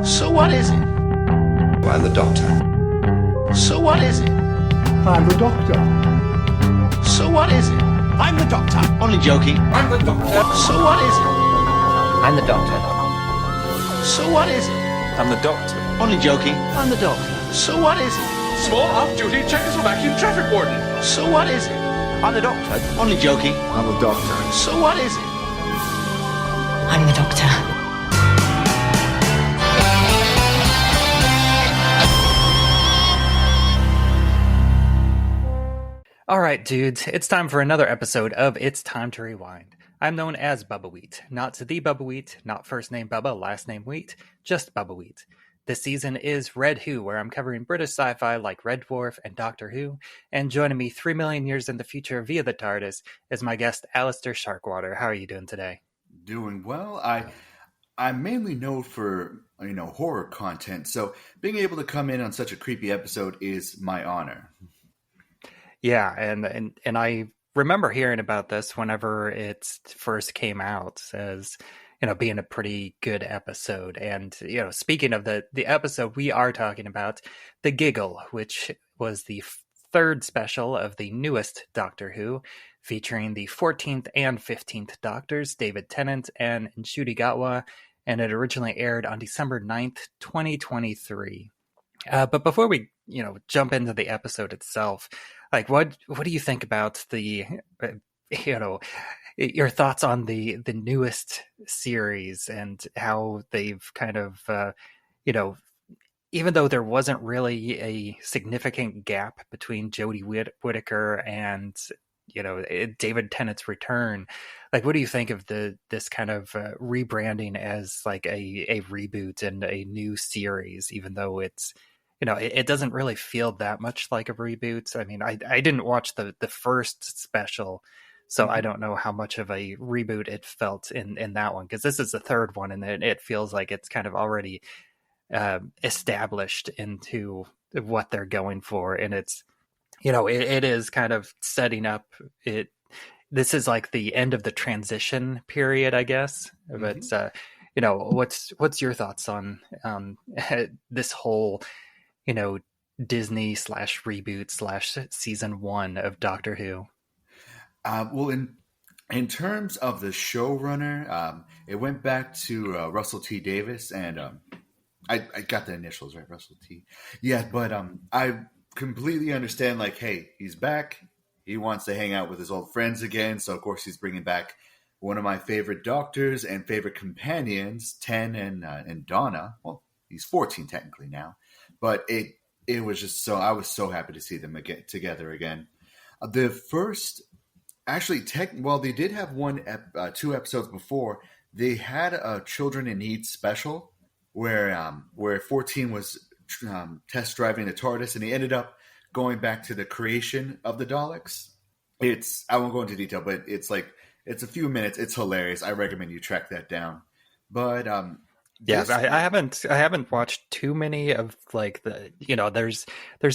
So what is it? I'm the Doctor. So what is it? I'm the Doctor. So what is it? I'm the Doctor. Only joking. I'm the Doctor. So what is it? I'm the Doctor. So what is it? I'm the Doctor. Only joking. I'm the Doctor. So what is it? Small off-duty Czechoslovakian traffic warden. So what is it? I'm the Doctor. Only joking. I'm the Doctor. So what is it? I'm the Doctor. All right, dudes, it's time for another episode of It's Time to Rewind. I'm known as Bubbawheat, not the Bubbawheat, not first name Bubba, last name Wheat, just Bubbawheat. This season is Red Who, where I'm covering British sci-fi like Red Dwarf and Doctor Who, and joining me 3 million years in the future via the TARDIS is my guest Aleister Sharkwater. How are you doing today? Doing well. I'm mainly known for horror content, so being able to come in on such a creepy episode is my honor. Yeah, and I remember hearing about this whenever it first came out as, being a pretty good episode. And, speaking of the episode we are talking about, the Giggle, which was the third special of the newest Doctor Who, featuring the 14th and 15th Doctors, David Tennant and Ncuti Gatwa, and it originally aired on December 9th, 2023. But before we, jump into the episode itself, like, what do you think about the, your thoughts on the newest series and how they've kind of, even though there wasn't really a significant gap between Jodie Whittaker and, David Tennant's return, like, what do you think of this kind of rebranding as like a reboot and a new series, even though it's, it doesn't really feel that much like a reboot. I mean, I didn't watch the first special, so I don't know how much of a reboot it felt in that one, because this is the third one, and it feels like it's kind of already established into what they're going for, and it's, it is kind of setting up it. This is like the end of the transition period, I guess. But what's your thoughts on this whole Disney / reboot / season 1 of Doctor Who? Well, in terms of the showrunner, it went back to Russell T. Davis, and I got the initials right, Russell T. Yeah, but I completely understand, like, hey, he's back. He wants to hang out with his old friends again, so of course he's bringing back one of my favorite doctors and favorite companions, 10 and Donna. Well, he's 14 technically now. But it was just so, I was so happy to see them get together again. The first, actually, they did have 2 episodes before. They had a Children in Need special where 14 was test driving the TARDIS, and he ended up going back to the creation of the Daleks. I won't go into detail, but it's a few minutes. It's hilarious. I recommend you track that down. But yeah, I haven't watched too many of, like, the, there's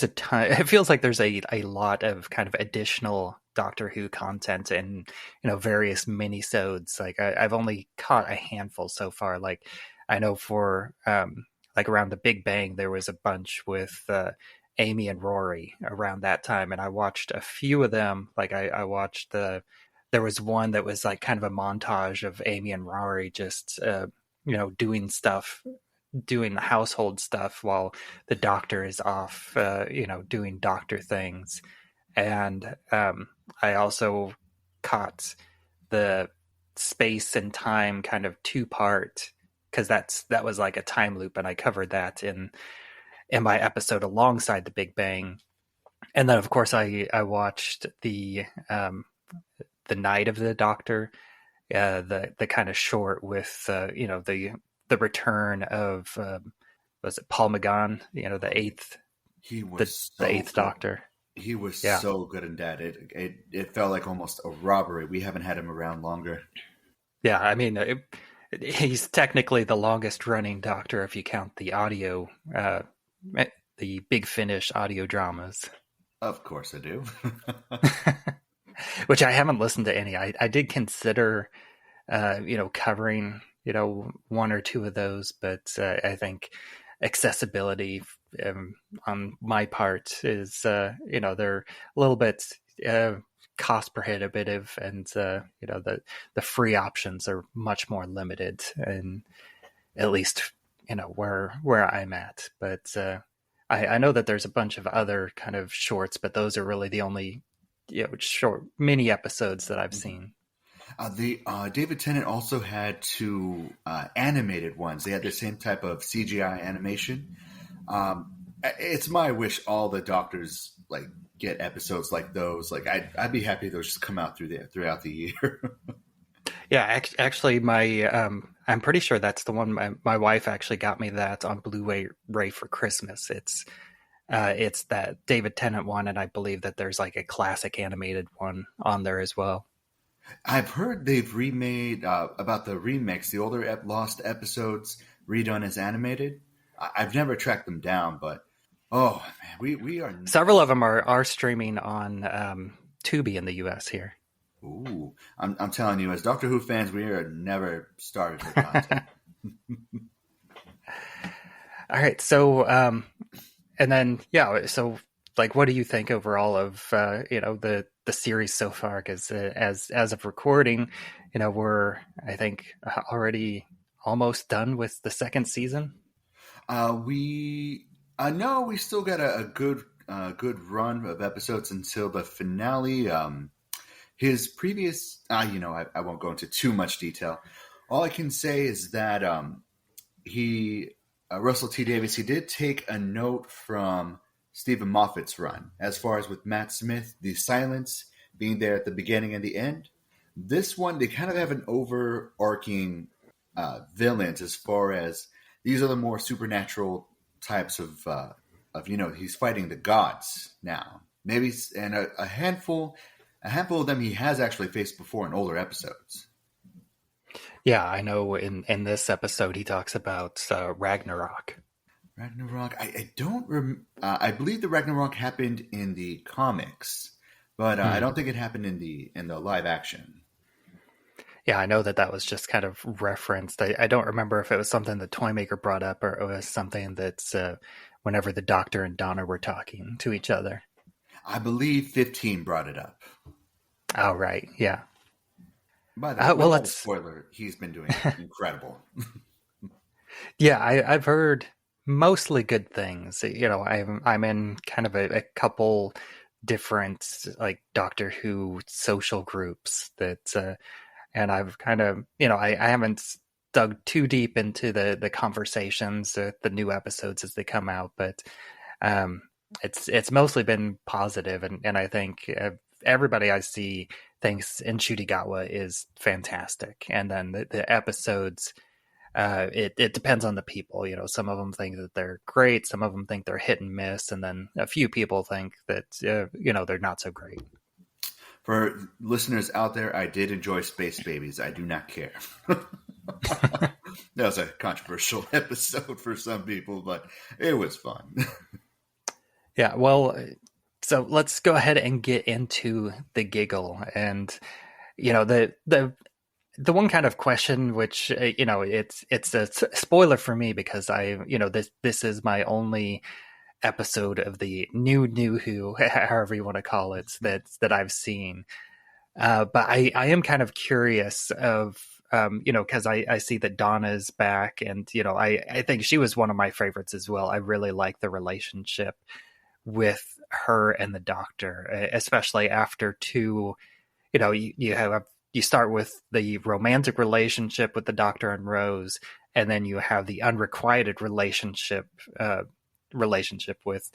a ton. It feels like there's a lot of kind of additional Doctor Who content and, various mini-sodes. Like, I've only caught a handful so far. Like, I know for, like, around the Big Bang, there was a bunch with Amy and Rory around that time. And I watched a few of them. Like, I watched there was one that was like kind of a montage of Amy and Rory just, doing the household stuff while the Doctor is off, doing Doctor things. And I also caught the space and time kind of 2-part, because that was like a time loop, and I covered that in my episode alongside the Big Bang. And then, of course, I watched the Night of the Doctor, the kind of short with the return of was it Paul McGann, the eighth, the eighth Doctor. He was so good in that. It felt like almost a robbery. We haven't had him around longer. Yeah, I mean, he's technically the longest running Doctor if you count the audio, the Big Finish audio dramas. Of course I do. Which I haven't listened to any. I did consider, covering one or two of those, but I think accessibility on my part is, they're a little bit cost prohibitive, and the free options are much more limited, and at least where I'm at. But I know that there's a bunch of other kind of shorts, but those are really the only short mini episodes that I've seen. The David Tennant also had two animated ones. They had the same type of CGI animation. It's my wish all the Doctors get episodes like those. I'd be happy if those just come out throughout the year. Yeah, actually, I'm pretty sure that's the one. My wife actually got me that on Blu-ray for Christmas. It's that David Tennant one, and I believe that there's a classic animated one on there as well. I've heard they've remade about the remix, the older lost episodes redone as animated. I've never tracked them down, but oh man, we are several of them are streaming on Tubi in the U.S. here. Ooh, I'm telling you, as Doctor Who fans, we are never starved for content. All right, so and then so what do you think overall of the series so far? Because as of recording, we're I think already almost done with the second season. We still got a good run of episodes until the finale. His previous, I won't go into too much detail. All I can say is that Russell T Davies, he did take a note from Stephen Moffat's run, as far as with Matt Smith, the silence being there at the beginning and the end. This one, they kind of have an overarching villains, as far as these are the more supernatural types of he's fighting the gods now. Maybe, and a handful of them he has actually faced before in older episodes. Yeah, I know in this episode he talks about Ragnarok. Ragnarok, I don't I believe the Ragnarok happened in the comics, but I don't think it happened in the live action. Yeah, I know that was just kind of referenced. I don't remember if it was something the Toymaker brought up, or it was something that's whenever the Doctor and Donna were talking to each other. I believe 15 brought it up. Oh, right. Yeah. By the way, well, spoiler, he's been doing incredible. Yeah, I've heard mostly good things. I'm in kind of a couple different Doctor Who social groups that, and I've kind of, I haven't dug too deep into the conversations, the new episodes as they come out, but it's mostly been positive, and I think everybody I see thinks Ncuti Gatwa is fantastic, and then the episodes, it depends on the people. Some of them think that they're great, some of them think they're hit and miss, and then a few people think that they're not so great. For listeners out there, I did enjoy Space Babies. I do not care. That was a controversial episode for some people, but it was fun. Yeah, well, so let's go ahead and get into the Giggle. And, the one kind of question, which, it's a spoiler for me, because this is my only episode of the new Who, however you want to call it, that I've seen. But I am kind of curious of, because I see that Donna's back, and, I think she was one of my favorites as well. I really like the relationship with her and the Doctor, especially after you start with the romantic relationship with the Doctor and Rose, and then you have the unrequited relationship with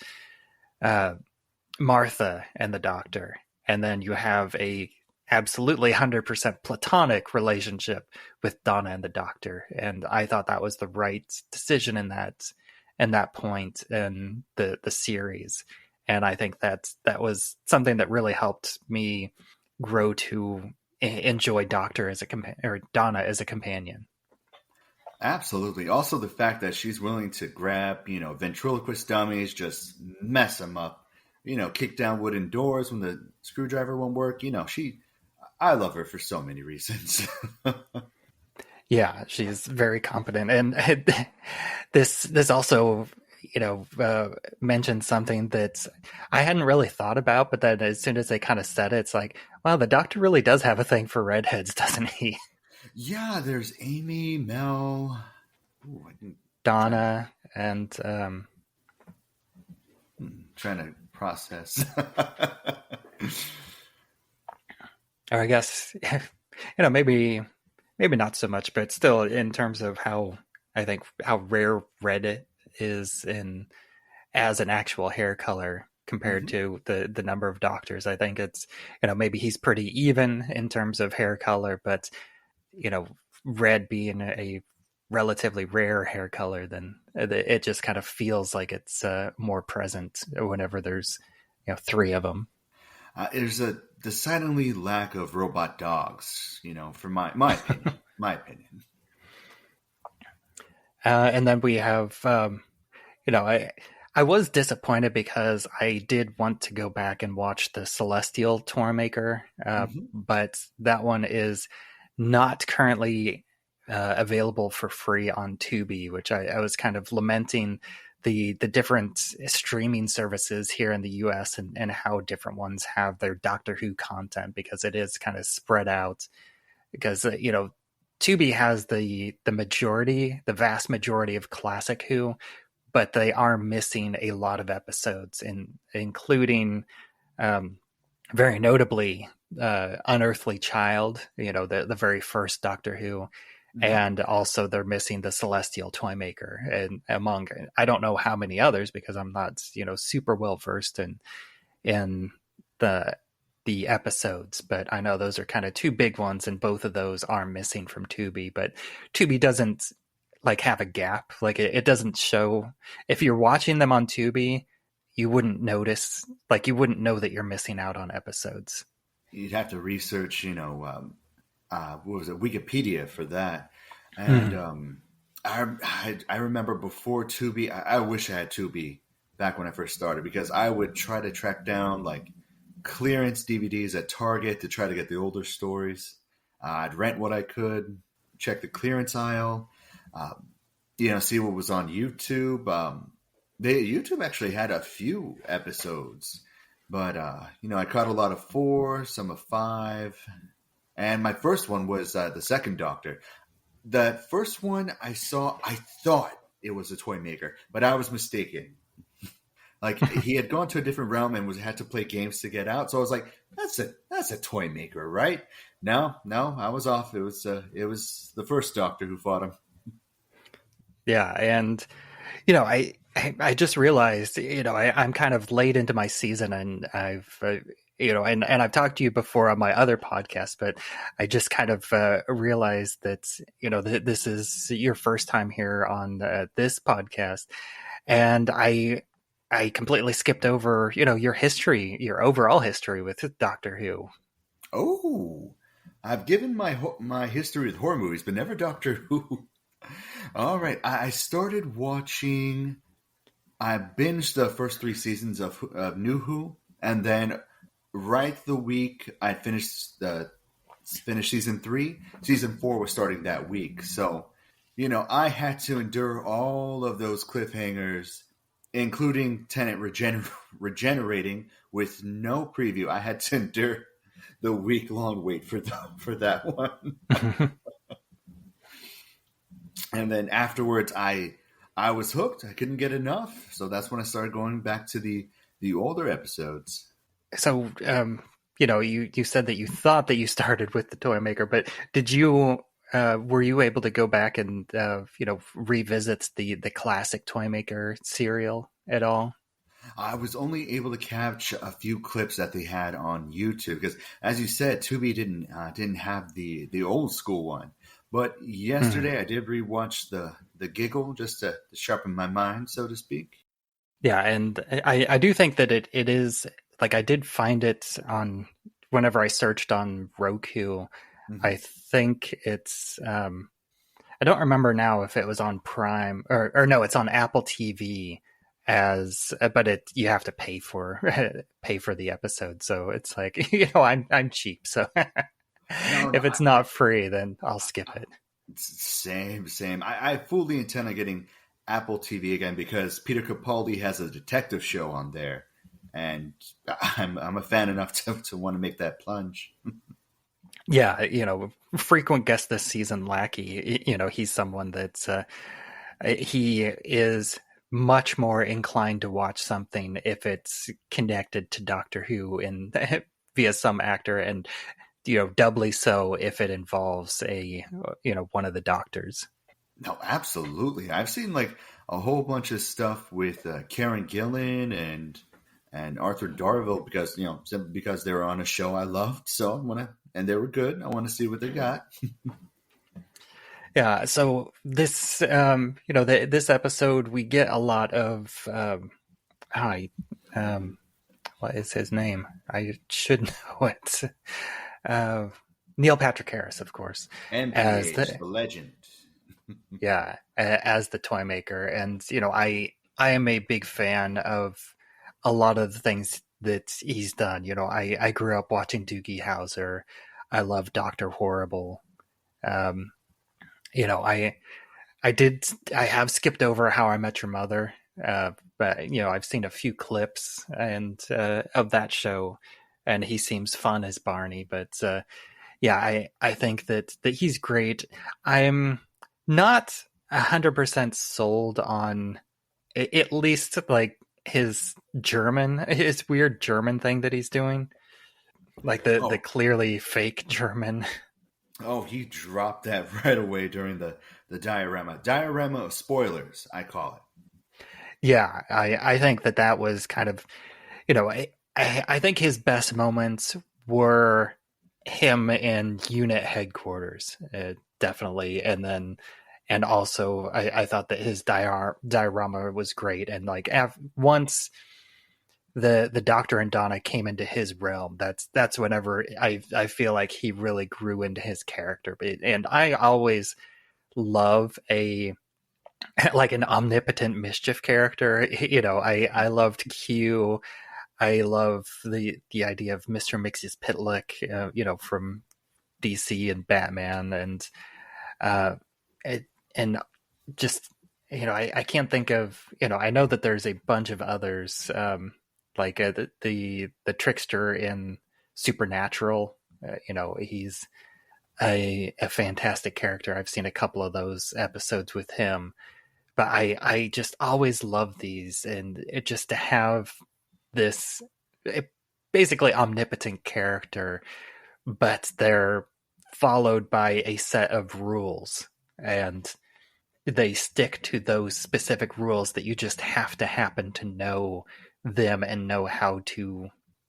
Martha and the Doctor, and then you have a absolutely 100% platonic relationship with Donna and the Doctor. And I thought that was the right decision in that point in the series. And I think that was something that really helped me grow to enjoy Donna as a companion. Absolutely. Also, the fact that she's willing to grab, ventriloquist dummies, just mess them up, kick down wooden doors when the screwdriver won't work. I love her for so many reasons. Yeah, she's very competent, and this also, mentions something that I hadn't really thought about, but then as soon as they kind of said it, it's like, wow, the Doctor really does have a thing for redheads, doesn't he? Yeah, there's Amy, Mel, Donna, and trying to process. or I guess, maybe not so much, but still, in terms of how rare red is in as an actual hair color compared to the number of doctors, I think it's, maybe he's pretty even in terms of hair color, but red being a relatively rare hair color, then it just kind of feels like it's more present whenever there's three of them. There's a decidedly lack of robot dogs, for my opinion. My opinion. And then we have, I was disappointed because I did want to go back and watch the Celestial Toymaker, but that one is not currently available for free on Tubi, which I was kind of lamenting the different streaming services here in the US and how different ones have their Doctor Who content, because it is kind of spread out. Because, Tubi has the vast majority of classic Who, but they are missing a lot of episodes, including very notably Unearthly Child, the very first Doctor Who. And also they're missing the Celestial Toymaker, and among, I don't know how many others, because I'm not, super well versed in the episodes, but I know those are kind of two big ones, and both of those are missing from Tubi. But Tubi doesn't have a gap. It doesn't show, if you're watching them on Tubi, you wouldn't notice, you wouldn't know that you're missing out on episodes. You'd have to research, what was it, Wikipedia for that. And I remember before Tubi, I wish I had Tubi back when I first started, because I would try to track down clearance DVDs at Target to try to get the older stories. I'd rent what I could, check the clearance aisle, see what was on YouTube. YouTube actually had a few episodes, but I caught a lot of 4, some of 5. And my first one was the Second Doctor. The first one I saw, I thought it was a Toymaker, but I was mistaken. He had gone to a different realm and had to play games to get out. So I was like, that's a Toymaker, right? No, I was off. It was the first Doctor who fought him. Yeah, and I just realized, I'm kind of late into my season, and I've and I've talked to you before on my other podcast, but I just kind of realized that this is your first time here on this podcast, and I completely skipped over your overall history with Doctor Who. Oh, I've given my history with horror movies, but never Doctor Who. All right, I started watching. I binged the first 3 seasons of New Who, and then right the week I finished season 3. Season 4 was starting that week, so I had to endure all of those cliffhangers, including Tennant regenerating with no preview. I had to endure the week-long wait for that one. And then afterwards, I was hooked. I couldn't get enough. So that's when I started going back to the older episodes. So, you said that you thought that you started with the Toymaker, but did you, were you able to go back and, revisit the classic Toymaker serial at all? I was only able to catch a few clips that they had on YouTube, because, as you said, Tubi didn't have the old school one. But yesterday I did rewatch the Giggle just to sharpen my mind, so to speak. Yeah, and I do think that it is, I did find it on, whenever I searched on Roku, I think it's, I don't remember now if it was on Prime, or no, it's on Apple TV, but you have to pay for the episode. So it's I'm cheap. So if it's not free, then I'll skip it. Same. I fully intend on getting Apple TV again because Peter Capaldi has a detective show on there, and I'm a fan enough to want to make that plunge. Yeah, frequent guest this season, Lackey. He's someone that's he is much more inclined to watch something if it's connected to Doctor Who in via some actor, and doubly so if it involves one of the Doctors. No, absolutely. I've seen like a whole bunch of stuff with Karen Gillan and Arthur Darvill simply because they were on a show I loved. So and they were good. I want to see what they got. Yeah. So this, this episode, we get a lot of, what is his name? I should know it. Neil Patrick Harris, of course, as the legend. Yeah, as the toy maker, and I am a big fan of a lot of the things that he's done. I grew up watching Doogie Howser. I love Dr. Horrible. I have skipped over How I Met Your Mother, but I've seen a few clips and of that show, and he seems fun as Barney. But I think that he's great. I'm not 100% sold on at least like his weird German thing that he's doing, like the clearly fake German. Oh, he dropped that right away during the diorama of spoilers, I call it. Yeah, I think that was kind of, I think his best moments were him in unit headquarters, definitely, and also I thought that his diorama was great, and like once the Doctor and Donna came into his realm, that's whenever I feel like he really grew into his character. And I always love an omnipotent mischief character. I loved Q. I love the idea of Mr. Mixes Pitlick, from DC and Batman, and just I can't think of I know that there's a bunch of others, like the trickster in Supernatural. He's a fantastic character. I've seen a couple of those episodes with him, but I just always love these, and it just to have this basically omnipotent character, but they're followed by a set of rules, and they stick to those specific rules that you just have to happen to know them and know how to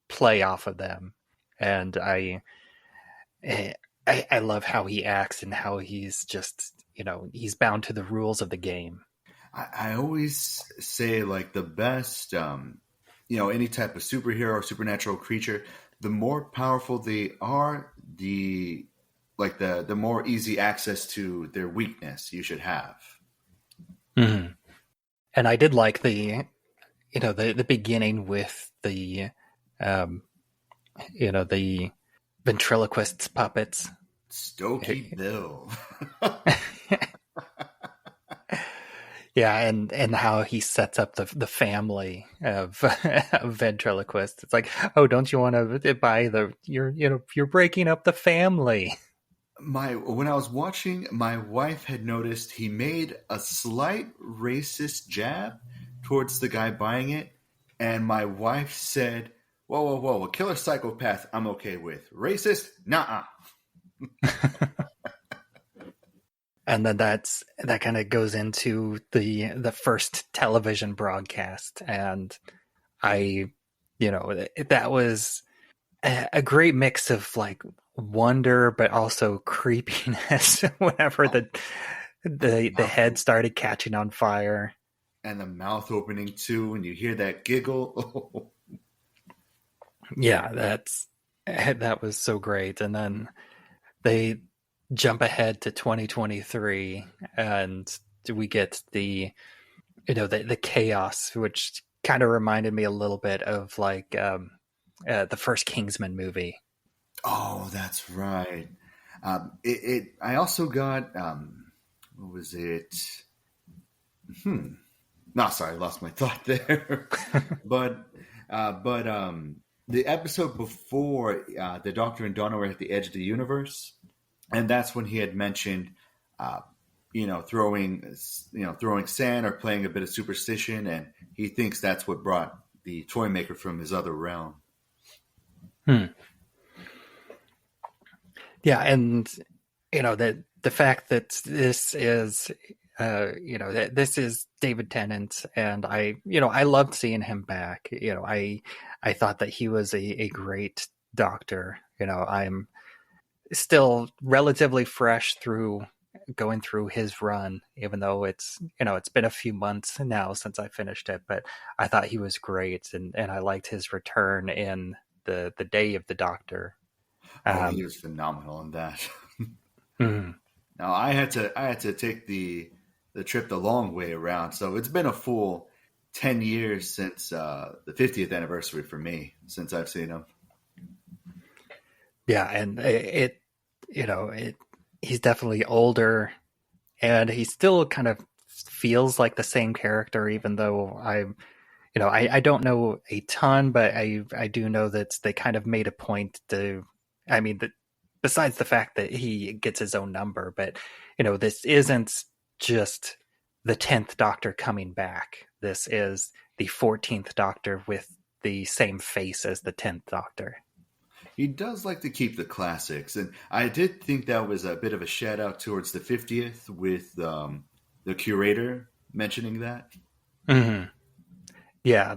play off of them. And I love how he acts and how he's just, he's bound to the rules of the game. I always say like the best, any type of superhero or supernatural creature, the more powerful they are, the more easy access to their weakness you should have. Mm-hmm. And I did like the beginning with the ventriloquist's puppets. Stokey Bill. Yeah, and how he sets up the family of ventriloquists. It's like, oh, don't you want to buy you're breaking up the family. When I was watching, my wife had noticed he made a slight racist jab towards the guy buying it, and my wife said, whoa, a killer psychopath I'm okay with. Racist? Nuh-uh. And then that kind of goes into the first television broadcast, and that was a great mix of like wonder but also creepiness whenever the head started catching on fire and the mouth opening too, and you hear that giggle. Yeah, that was so great. And then they jump ahead to 2023, and we get the chaos, which kind of reminded me a little bit of like the first Kingsman movie. Oh, that's right. I also got what was it? No, sorry, I lost my thought there. but the episode before the Doctor and Donna were at the edge of the universe, and that's when he had mentioned, throwing sand or playing a bit of superstition, and he thinks that's what brought the toy maker from his other realm. Yeah, and the fact that this is that this is David Tennant, and I loved seeing him back. I thought that he was a great Doctor. I'm still relatively fresh going through his run, even though it's been a few months now since I finished it. But I thought he was great, and I liked his return in the Day of the Doctor. He was phenomenal in that. Mm-hmm. Now I had to take the trip the long way around, so it's been a full 10 years since the 50th anniversary for me since I've seen him. Yeah, and he's definitely older, and he still kind of feels like the same character, even though I don't know a ton, but I do know that they kind of made a point to, besides the fact that he gets his own number, but this isn't just the 10th Doctor coming back. This is the 14th Doctor with the same face as the 10th Doctor. He does like to keep the classics, and I did think that was a bit of a shout out towards the 50th with the curator mentioning that. Mm-hmm. Yeah,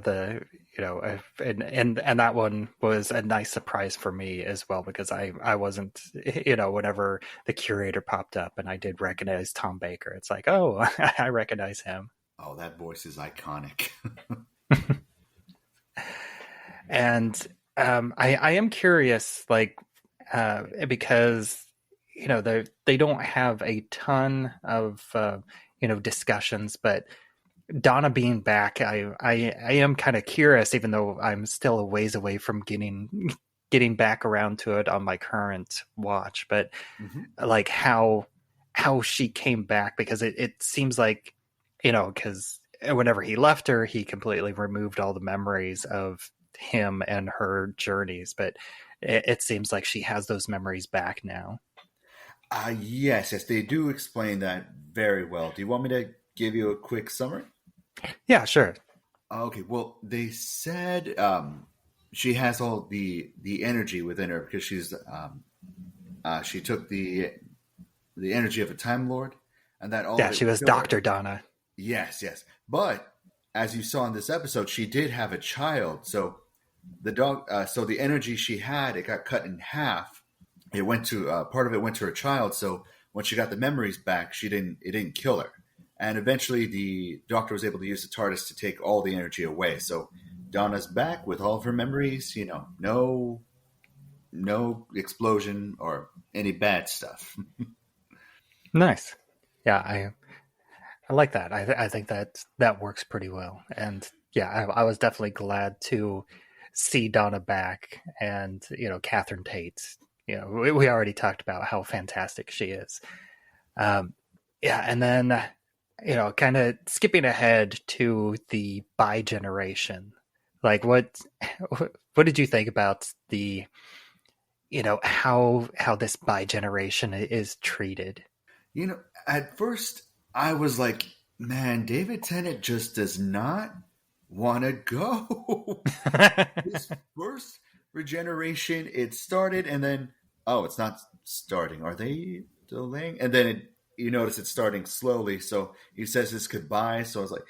and that one was a nice surprise for me as well, because I wasn't, whenever the curator popped up and I did recognize Tom Baker, it's like, oh, I recognize him. Oh, that voice is iconic. And I am curious, because they don't have a ton of discussions, but Donna being back, I am kind of curious, even though I'm still a ways away from getting back around to it on my current watch. But like how she came back, because it seems like, because whenever he left her, he completely removed all the memories of him and her journeys. But it seems like she has those memories back now. Yes, they do explain that very well. Do you want me to give you a quick summary? Yeah, sure. Okay, well, they said she has all the energy within her because she took the energy of a Time Lord, and that all. Yeah, she was Dr. Donna. Yes. But as you saw in this episode, she did have a child. So the energy she had, it got cut in half. It went to part of it went to her child. So when she got the memories back, it didn't kill her. And eventually the Doctor was able to use the TARDIS to take all the energy away. So Donna's back with all of her memories, no explosion or any bad stuff. Nice. Yeah, I like that. I think that works pretty well. And yeah, I was definitely glad to see Donna back, and, Catherine Tate. We already talked about how fantastic she is. Yeah, and then kind of skipping ahead to the bi-generation, like what did you think about the, how this bi-generation is treated? At first I was like, man, David Tennant just does not want to go. His first regeneration, it started, and then, it's not starting. Are they delaying? And then you notice it's starting slowly, so he says his goodbye. So I was like,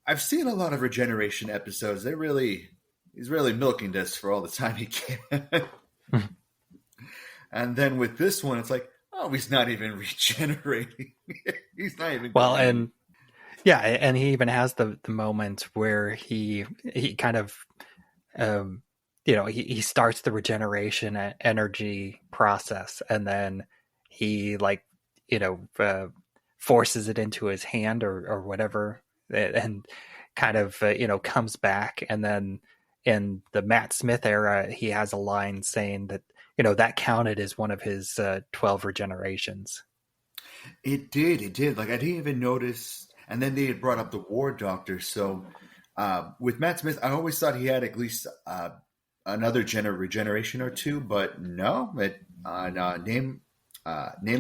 I've seen a lot of regeneration episodes. He's really milking this for all the time he can. And then with this one, it's like, he's not even regenerating. He's not even. Well, and yeah, and he even has the moment where he kind of, he starts the regeneration energy process, and then he forces it into his hand or whatever, and kind of comes back. And then in the Matt Smith era, he has a line saying that that counted as one of his 12 regenerations. It did. Like, I didn't even notice. And then they had brought up the War Doctor. So with Matt Smith, I always thought he had at least another regeneration or two, but no. Name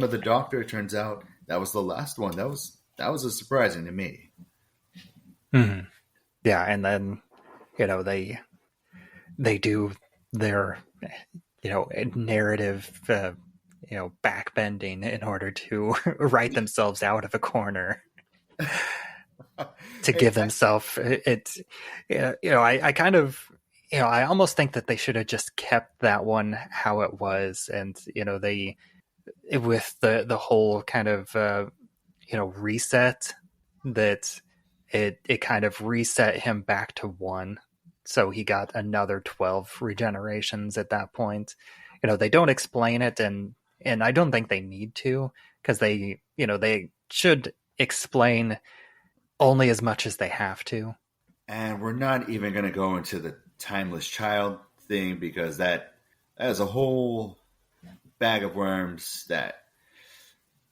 of the Doctor, it turns out that was the last one. That was a surprising to me. Mm-hmm. Yeah, and then they do their narrative backbending in order to write themselves out of a corner to give themselves I kind of I almost think that they should have just kept that one how it was, and they with the whole kind of reset, that it kind of reset him back to 1. So he got another 12 regenerations at that point. They don't explain it, and I don't think they need to, because they should explain only as much as they have to. And we're not even going to go into the timeless child thing, because that is a whole bag of worms that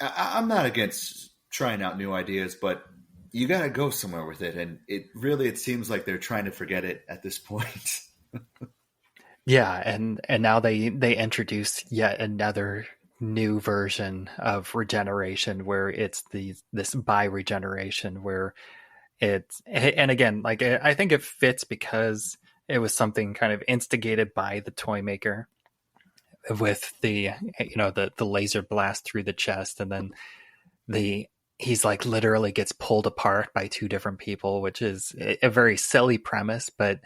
I'm not against trying out new ideas, but you got to go somewhere with it. And it seems like they're trying to forget it at this point. Yeah. And now they introduce yet another new version of regeneration, where it's this bi-regeneration, where and again, like, I think it fits because it was something kind of instigated by the toy maker, with the laser blast through the chest, and then he's like literally gets pulled apart by 2 different people, which is a very silly premise. But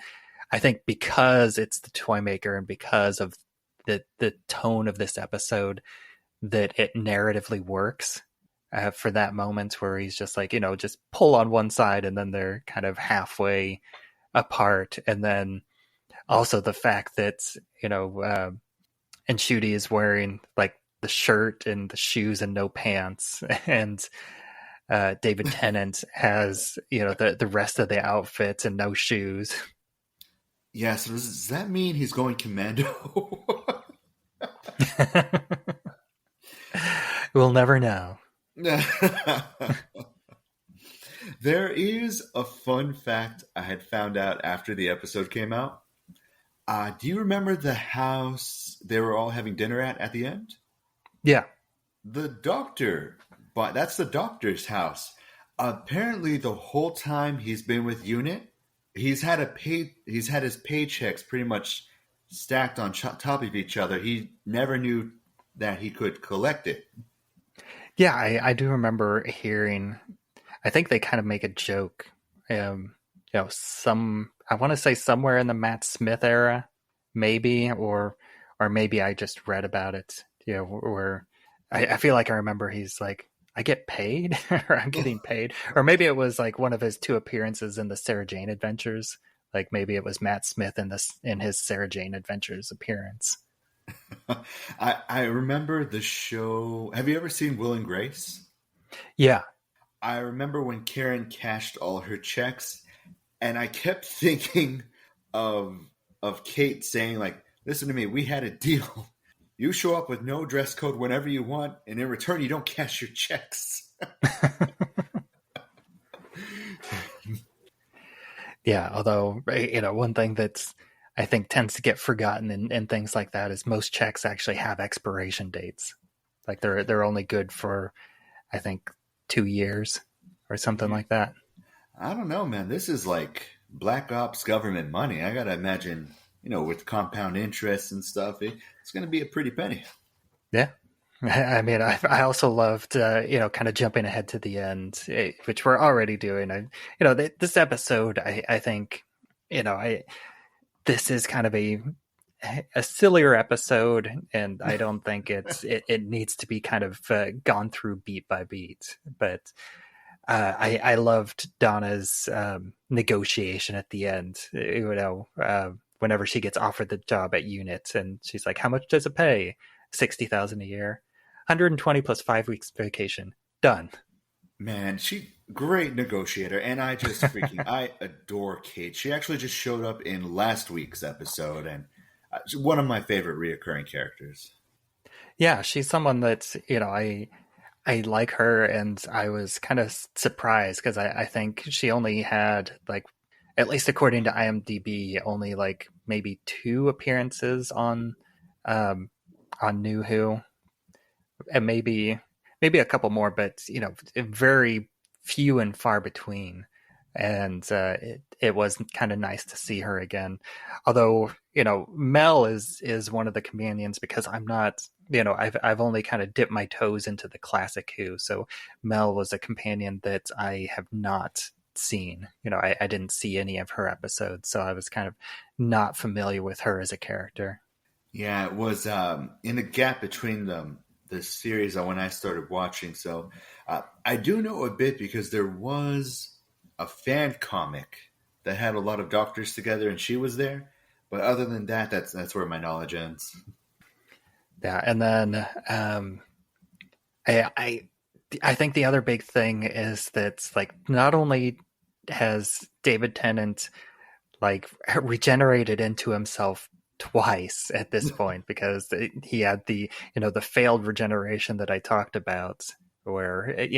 I think because it's the toy maker, and because of the tone of this episode, that it narratively works for that moment where he's just like, just pull on one side, and then they're kind of halfway apart. And then also the fact that, Ncuti is wearing like the shirt and the shoes and no pants, and David Tennant has the rest of the outfits and no shoes. Yeah, so does that mean he's going commando? We'll never know. There is a fun fact I had found out after the episode came out. Do you remember the house they were all having dinner at the end? Yeah. The Doctor, but that's the Doctor's house. Apparently, the whole time he's been with UNIT, he's had his paychecks pretty much stacked on top of each other. He never knew that he could collect it. Yeah, I do remember hearing. I think they kind of make a joke. I want to say somewhere in the Matt Smith era, maybe, or maybe I just read about it. Where I feel like I remember he's like, I get paid, or I'm getting paid, or maybe it was like one of his 2 appearances in the Sarah Jane Adventures. Like maybe it was Matt Smith in his Sarah Jane Adventures appearance. I remember the show. Have you ever seen Will and Grace? Yeah. I remember when Karen cashed all her checks, and I kept thinking of Kate saying, like, listen to me, we had a deal. You show up with no dress code whenever you want, and in return, you don't cash your checks. Yeah, although, one thing that's I think tends to get forgotten in things like that is most checks actually have expiration dates. Like they're only good for, I think, 2 years or something like that. I don't know, man. This is like Black Ops government money. I got to imagine, with compound interest and stuff, it's going to be a pretty penny. Yeah. I mean, I also loved, kind of jumping ahead to the end, which we're already doing. This episode, I think, this is kind of a sillier episode, and I don't think it needs to be kind of gone through beat by beat. But I loved Donna's negotiation at the end. Whenever she gets offered the job at UNIT, and she's like, "How much does it pay? $60,000 a year, 120 plus 5 weeks vacation. Done." Man, great negotiator, and I just I adore Kate. She actually just showed up in last week's episode, and one of my favorite reoccurring characters. Yeah, she's someone that's, I like her, and I was kind of surprised because I think she only had, like, at least according to IMDb, only like maybe 2 appearances on New Who, and maybe a couple more, but very few and far between. And it was kind of nice to see her again. Although Mel is one of the companions, because I'm not, I've only kind of dipped my toes into the classic Who. So Mel was a companion that I have not seen. I didn't see any of her episodes, so I was kind of not familiar with her as a character. Yeah, it was in the gap between the series when I started watching. So I do know a bit because there was a fan comic that had a lot of doctors together, and she was there. But other than that, that's where my knowledge ends. Yeah, and then I think the other big thing is that, like, not only has David Tennant like regenerated into himself twice at this point, because he had the the failed regeneration that I talked about, where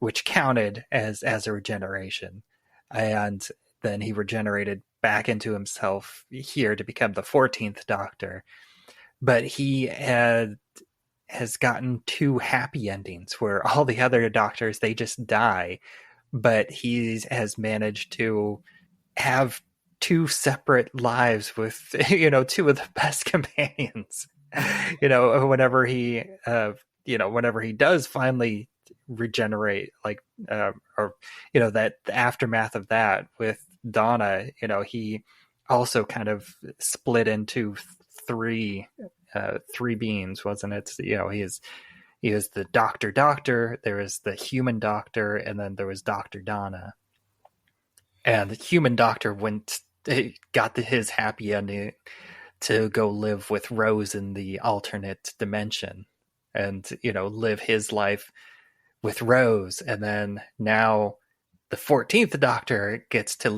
which counted as a regeneration, and then he regenerated back into himself here to become the 14th Doctor. But he has gotten 2 happy endings where all the other doctors, they just die, but he has managed to have 2 separate lives with 2 of the best companions. Whenever he whenever he does finally regenerate, like or that the aftermath of that with Donna, he also kind of split into 3 beings, wasn't it? He is the Doctor, there is the human Doctor, and then there was Dr. Donna. And the human Doctor got his happy ending to go live with Rose in the alternate dimension, and live his life with Rose. And then now the 14th Doctor gets to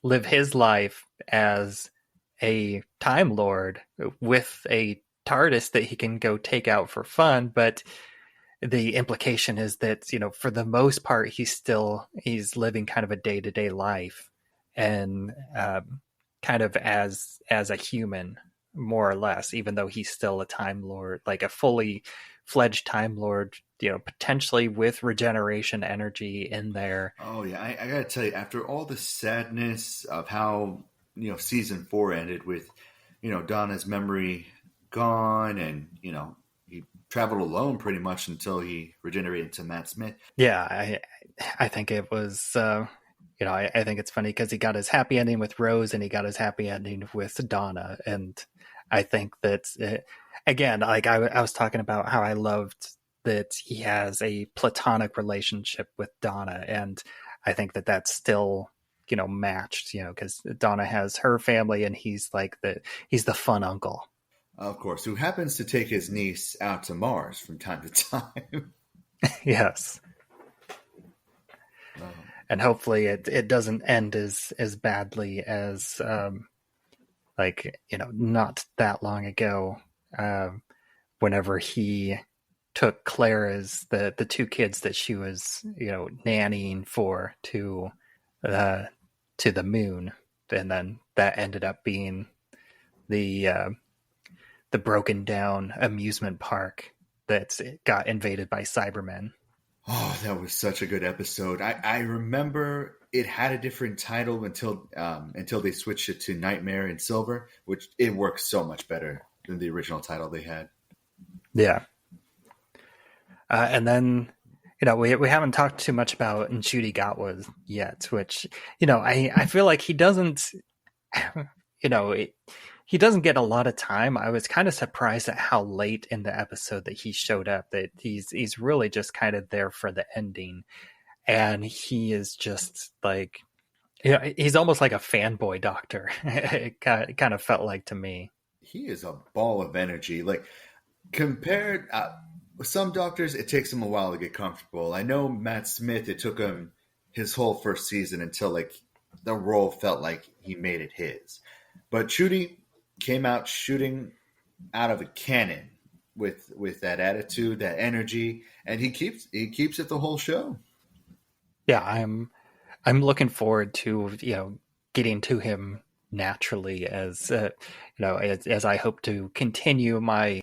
live his life as a Time Lord with a TARDIS that he can go take out for fun. But the implication is that, for the most part, he's living kind of a day-to-day life, and kind of as a human, more or less, even though he's still a Time Lord, like a fully fledged Time Lord, potentially with regeneration energy in there. Oh yeah, I gotta tell you, after all the sadness of how season 4 ended with Donna's memory gone, and he traveled alone pretty much until he regenerated to Matt Smith. Yeah, I think it was I think it's funny because he got his happy ending with Rose and he got his happy ending with Donna. And I think that, again, like I was talking about how I loved that he has a platonic relationship with Donna. And I think that that's still, matched, because Donna has her family and he's the fun uncle. Of course, who happens to take his niece out to Mars from time to time. Yes. And hopefully it doesn't end as badly as not that long ago, whenever he took Clara's the 2 kids that she was nannying for to the moon, and then that ended up being the broken down amusement park that got invaded by Cybermen. Oh, that was such a good episode. I remember it had a different title until they switched it to Nightmare in Silver, which it works so much better than the original title they had. Yeah. And then, we haven't talked too much about Ncuti Gatwa yet, which, I feel like he doesn't, he doesn't get a lot of time. I was kind of surprised at how late in the episode that he showed up, that he's really just kind of there for the ending. And he is just like, he's almost like a fanboy doctor. It kind of felt like to me. He is a ball of energy. Like, compared with some doctors, it takes him a while to get comfortable. I know Matt Smith, it took him his whole first season until like the role felt like he made it his. But Ncuti, came out shooting out of a cannon with that attitude, that energy, and he keeps it the whole show. Yeah, I'm looking forward to getting to him naturally as as I hope to continue my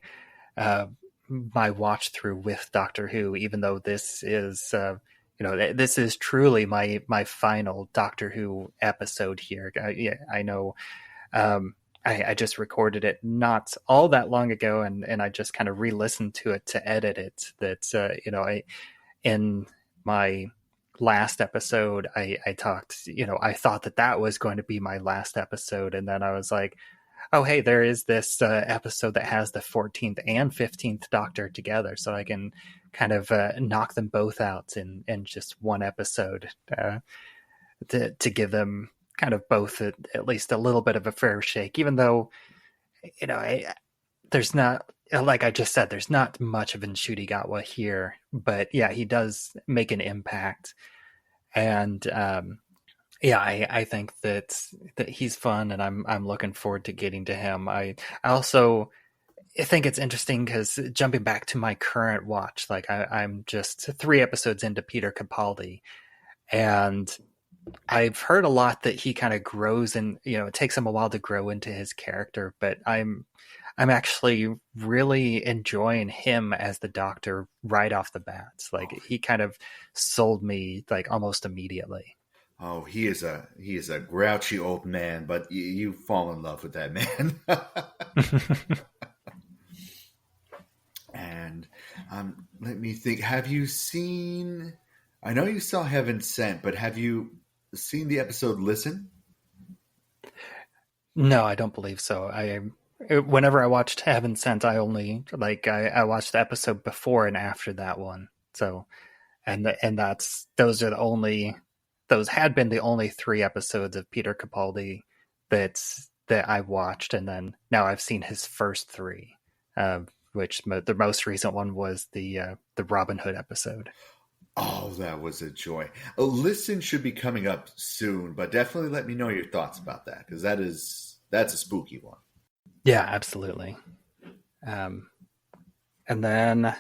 my watch through with Doctor Who, even though this is this is truly my final Doctor Who episode here. I know. I just recorded it not all that long ago, and I just kind of re-listened to it to edit it. That in my last episode, I talked. I thought that was going to be my last episode, and then I was like, oh hey, there is this episode that has the 14th and 15th Doctor together, so I can kind of knock them both out in just one episode to give them kind of both at least a little bit of a fair shake, even though there's not, like I just said, there's not much of Ncuti Gatwa here, but yeah, he does make an impact, and I think that he's fun, and I'm looking forward to getting to him. I also think it's interesting because jumping back to my current watch, like I'm just 3 episodes into Peter Capaldi, and I've heard a lot that he kind of grows, and it takes him a while to grow into his character, but I'm actually really enjoying him as the Doctor right off the bat. Like he kind of sold me like almost immediately. Oh, he is a grouchy old man, but you fall in love with that man. And let me think. Have you seen? I know you saw Heaven Sent, but have you seen the episode Listen? No, I don't believe so. Whenever I watched Heaven Sent, I only I watched the episode before and after that one. So, and those had been the only 3 episodes of Peter Capaldi that I watched, and then now I've seen his first 3, which the most recent one was the Robin Hood episode. Oh, that was a joy. Listen should be coming up soon, but definitely let me know your thoughts about that, because that's a spooky one. Yeah, absolutely. And then,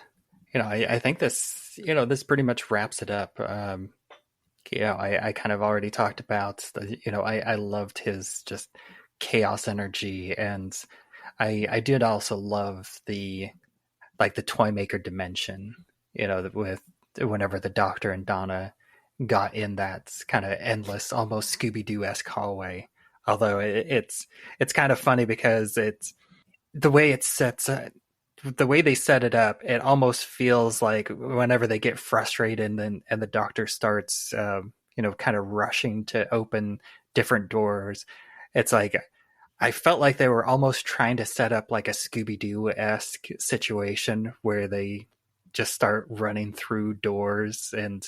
I think this pretty much wraps it up. I kind of already talked about I loved his just chaos energy, and I did also love the Toymaker dimension, with whenever the Doctor and Donna got in that kind of endless, almost Scooby-Doo-esque hallway. Although it's kind of funny because it's the way it sets the way they set it up. It almost feels like whenever they get frustrated and the Doctor starts, kind of rushing to open different doors. It's like I felt like they were almost trying to set up like a Scooby-Doo-esque situation where they just start running through doors and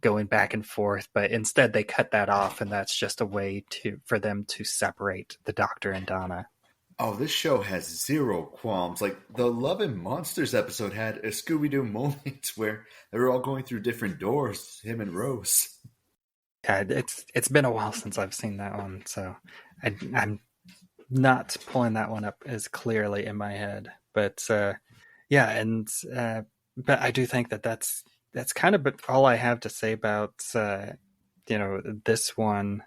going back and forth, but instead they cut that off, and that's just a way for them to separate the Doctor and Donna. Oh, this show has zero qualms. Like the Love and Monsters episode had a Scooby-Doo moment where they were all going through different doors, him and Rose. Yeah, it's been a while since I've seen that one, so I'm not pulling that one up as clearly in my head. But but I do think that's kind of all I have to say about this one.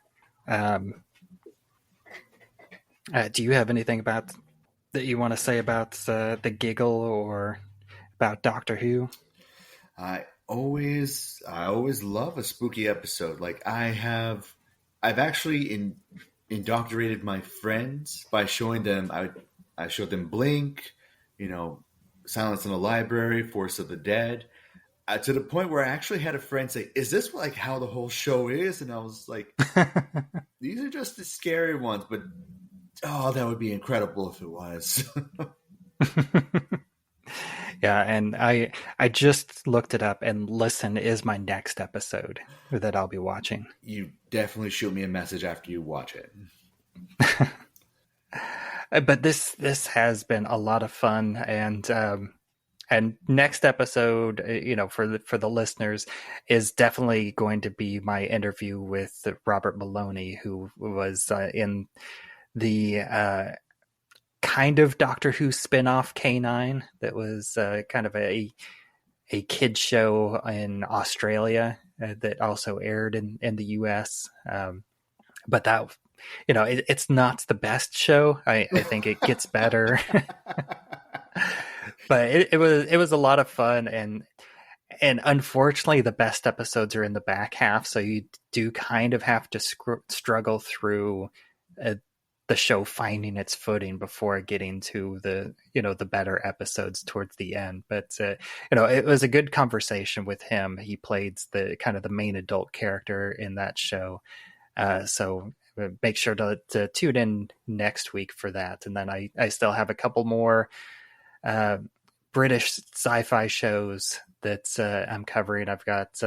Do you have anything that you want to say about the Giggle or about Doctor Who? I always love a spooky episode. Like I've actually indoctrinated my friends by showing them. I showed them Blink, Silence in the Library, Force of the Dead, to the point where I actually had a friend say, "Is this like how the whole show is?" And I was like, "These are just the scary ones, but oh, that would be incredible if it was." Yeah, and I just looked it up, and Listen is my next episode that I'll be watching. You definitely shoot me a message after you watch it. But this has been a lot of fun, and next episode, for the listeners, is definitely going to be my interview with Robert Maloney, who was in the kind of Doctor Who spin-off K9 that was kind of a kid show in Australia that also aired in the US. But that, it's not the best show. I think it gets better. But it was a lot of fun, and unfortunately the best episodes are in the back half, so you do kind of have to struggle through the show finding its footing before getting to the better episodes towards the end. But it was a good conversation with him. He played the kind of the main adult character in that show, so make sure to tune in next week for that. And then I still have a couple more British sci-fi shows that I'm covering. I've got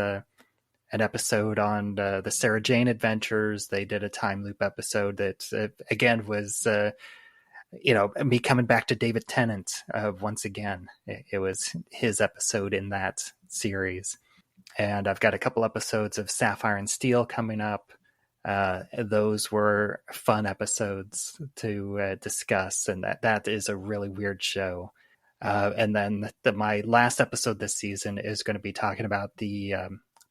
an episode on the Sarah Jane Adventures. They did a time loop episode that again was me coming back to David Tennant once again. It was his episode in that series. And I've got a couple episodes of Sapphire and Steel coming up. Those were fun episodes to discuss, and that is a really weird show. And then my last episode this season is going to be talking about the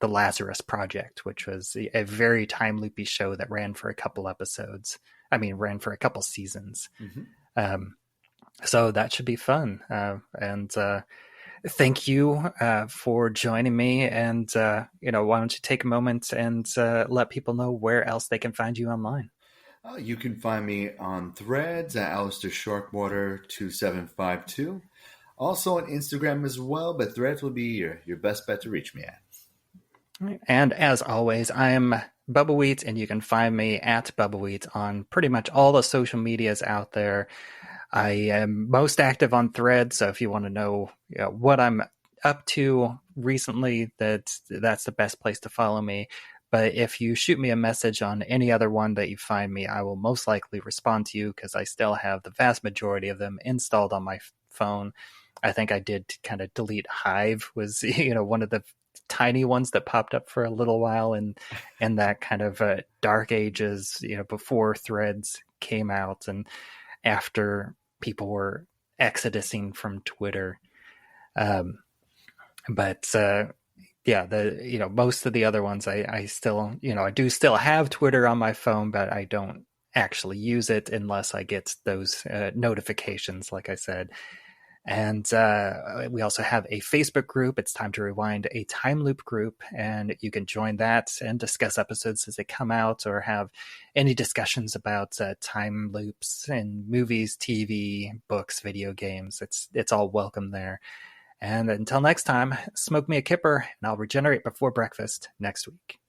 Lazarus Project, which was a very time loopy show that ran for a couple episodes. Ran for a couple seasons. Mm-hmm. So that should be fun. And thank you for joining me. And, why don't you take a moment and let people know where else they can find you online? You can find me on Threads at Aleister Sharkwater 2752. Also on Instagram as well, but Threads will be your best bet to reach me at. And as always, I am Bubbawheat, and you can find me at Bubbawheat on pretty much all the social medias out there. I am most active on Threads, so if you want to know, what I'm up to recently, that's the best place to follow me. But if you shoot me a message on any other one that you find me, I will most likely respond to you, because I still have the vast majority of them installed on my phone. I think I did kind of delete Hive, was one of the tiny ones that popped up for a little while in that kind of dark ages, before Threads came out and after people were exodusing from Twitter. But most of the other ones I still, I do still have Twitter on my phone, but I don't actually use it unless I get those notifications, like I said. And we also have a Facebook group. It's Time to Rewind, a time loop group, and you can join that and discuss episodes as they come out, or have any discussions about time loops in movies, TV, books, video games. It's all welcome there. And until next time, smoke me a kipper, and I'll regenerate before breakfast next week.